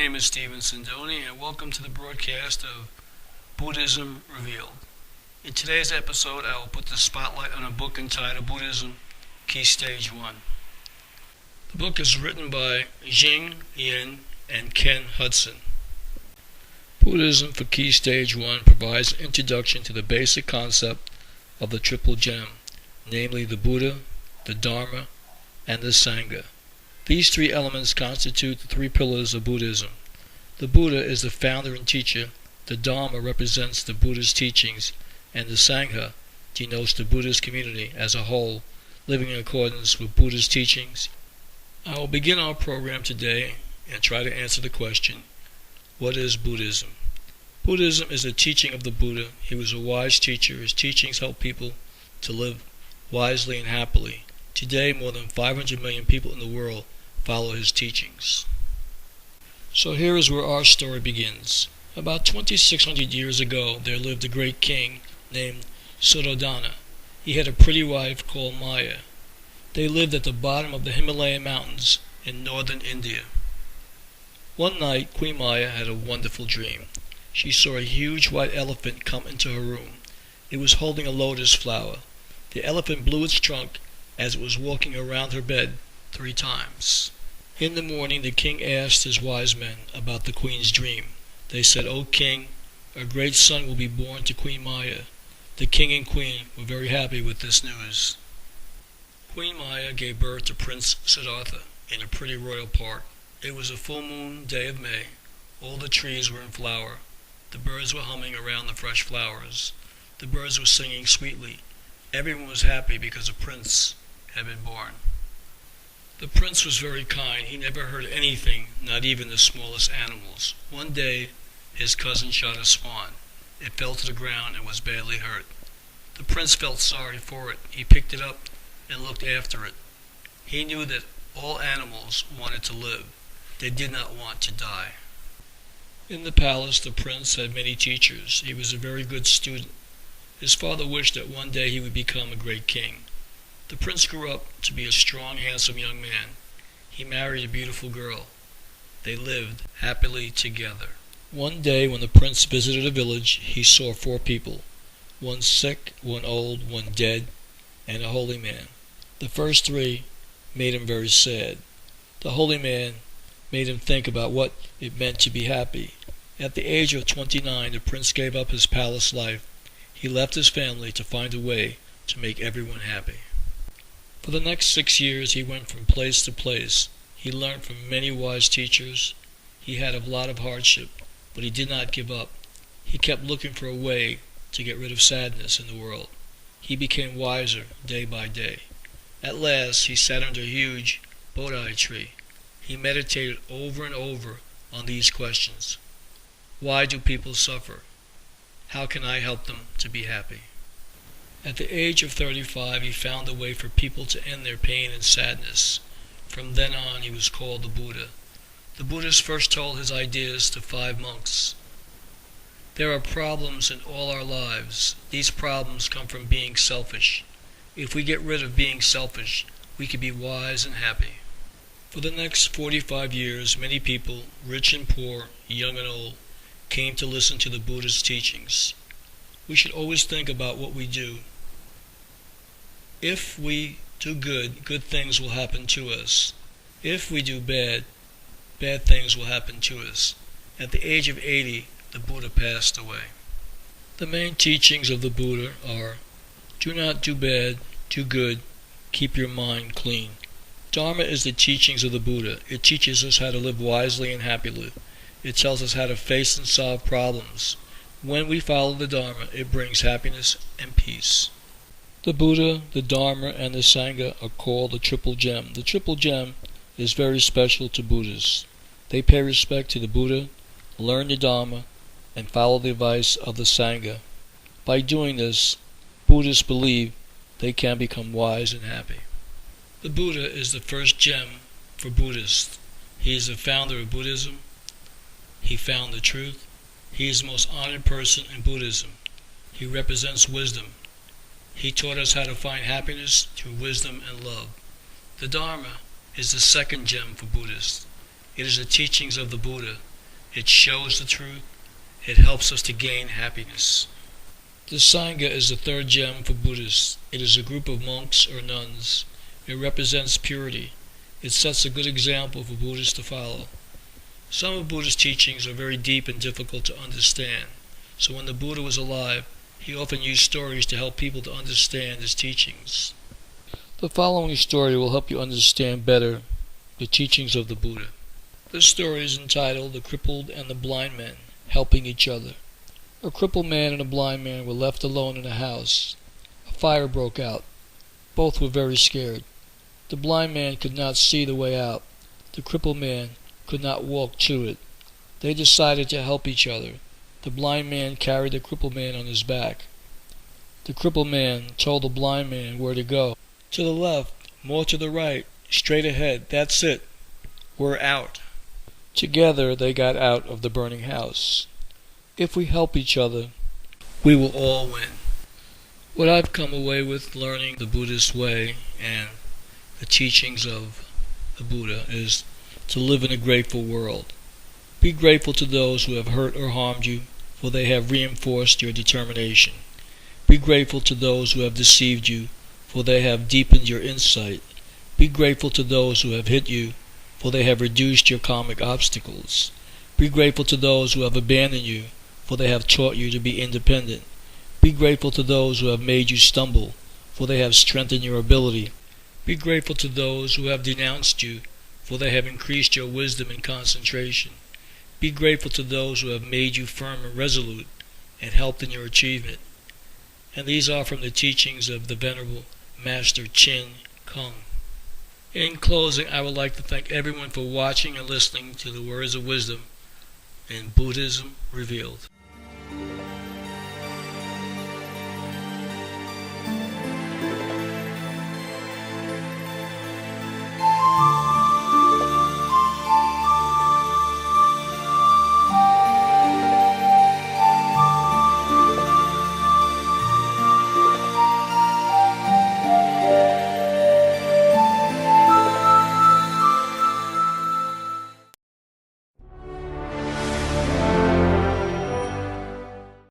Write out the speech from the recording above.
name is Stephen Sindoni, and welcome to the broadcast of Buddhism Revealed. In today's episode, I will put the spotlight on a book entitled Buddhism Key Stage 1. The book is written by Jing Yin and Ken Hudson. Buddhism for Key Stage 1 provides an introduction to the basic concept of the Triple Gem, namely the Buddha, the Dharma, and the Sangha. These three elements constitute the three pillars of Buddhism. The Buddha is the founder and teacher, the Dharma represents the Buddha's teachings, and the Sangha denotes the Buddhist community as a whole, living in accordance with Buddha's teachings. I will begin our program today and try to answer the question, what is Buddhism? Buddhism is the teaching of the Buddha. He was a wise teacher. His teachings help people to live wisely and happily. Today, more than 500 million people in the world follow his teachings. So here is where our story begins. About 2,600 years ago, there lived a great king named Suddhodana. He had a pretty wife called Maya. They lived at the bottom of the Himalayan mountains in northern India. One night, Queen Maya had a wonderful dream. She saw a huge white elephant come into her room. It was holding a lotus flower. The elephant blew its trunk as it was walking around her bed 3 times. In the morning, the king asked his wise men about the queen's dream. They said, "O king, a great son will be born to Queen Maya." The king and queen were very happy with this news. Queen Maya gave birth to Prince Siddhartha in a pretty royal park. It was a full moon day of May. All the trees were in flower. The birds were humming around the fresh flowers. The birds were singing sweetly. Everyone was happy because a prince had been born. The prince was very kind. He never hurt anything, not even the smallest animals. One day, his cousin shot a swan. It fell to the ground and was badly hurt. The prince felt sorry for it. He picked it up and looked after it. He knew that all animals wanted to live. They did not want to die. In the palace, the prince had many teachers. He was a very good student. His father wished that one day he would become a great king. The prince grew up to be a strong, handsome young man. He married a beautiful girl. They lived happily together. One day when the prince visited a village, he saw 4 people. One sick, one old, one dead, and a holy man. The first 3 made him very sad. The holy man made him think about what it meant to be happy. At the age of 29, the prince gave up his palace life. He left his family to find a way to make everyone happy. For the next 6 years, he went from place to place. He learned from many wise teachers. He had a lot of hardship, but he did not give up. He kept looking for a way to get rid of sadness in the world. He became wiser day by day. At last, he sat under a huge Bodhi tree. He meditated over and over on these questions. Why do people suffer? How can I help them to be happy? At the age of 35, he found a way for people to end their pain and sadness. From then on, he was called the Buddha. The Buddhist first told his ideas to 5 monks. There are problems in all our lives. These problems come from being selfish. If we get rid of being selfish, we can be wise and happy. For the next 45 years, many people, rich and poor, young and old, came to listen to the Buddha's teachings. We should always think about what we do. If we do good, good things will happen to us. If we do bad, bad things will happen to us. At the age of 80, the Buddha passed away. The main teachings of the Buddha are, do not do bad, do good, keep your mind clean. Dharma is the teachings of the Buddha. It teaches us how to live wisely and happily. It tells us how to face and solve problems. When we follow the Dharma, it brings happiness and peace. The Buddha, the Dharma, and the Sangha are called the Triple Gem. The Triple Gem is very special to Buddhists. They pay respect to the Buddha, learn the Dharma, and follow the advice of the Sangha. By doing this, Buddhists believe they can become wise and happy. The Buddha is the first gem for Buddhists. He is the founder of Buddhism. He found the truth. He is the most honored person in Buddhism. He represents wisdom. He taught us how to find happiness through wisdom and love. The Dharma is the second gem for Buddhists. It is the teachings of the Buddha. It shows the truth. It helps us to gain happiness. The Sangha is the third gem for Buddhists. It is a group of monks or nuns. It represents purity. It sets a good example for Buddhists to follow. Some of Buddha's teachings are very deep and difficult to understand. So when the Buddha was alive, he often used stories to help people to understand his teachings. The following story will help you understand better the teachings of the Buddha. This story is entitled The Crippled and the Blind Men Helping Each Other. A crippled man and a blind man were left alone in a house. A fire broke out. Both were very scared. The blind man could not see the way out. The crippled man could not walk to it. They decided to help each other. The blind man carried the crippled man on his back. The crippled man told the blind man where to go. To the left, more to the right, straight ahead, that's it. We're out. Together they got out of the burning house. If we help each other, we will all win. What I've come away with learning the Buddhist way and the teachings of the Buddha is to live in a grateful world. Be grateful to those who have hurt or harmed you, for they have reinforced your determination. Be grateful to those who have deceived you, for they have deepened your insight. Be grateful to those who have hit you, for they have reduced your karmic obstacles. Be grateful to those who have abandoned you, for they have taught you to be independent. Be grateful to those who have made you stumble, for they have strengthened your ability. Be grateful to those who have denounced you, for they have increased your wisdom and concentration. Be grateful to those who have made you firm and resolute and helped in your achievement. And these are from the teachings of the Venerable Master Chin Kung. In closing, I would like to thank everyone for watching and listening to the words of wisdom in Buddhism Revealed.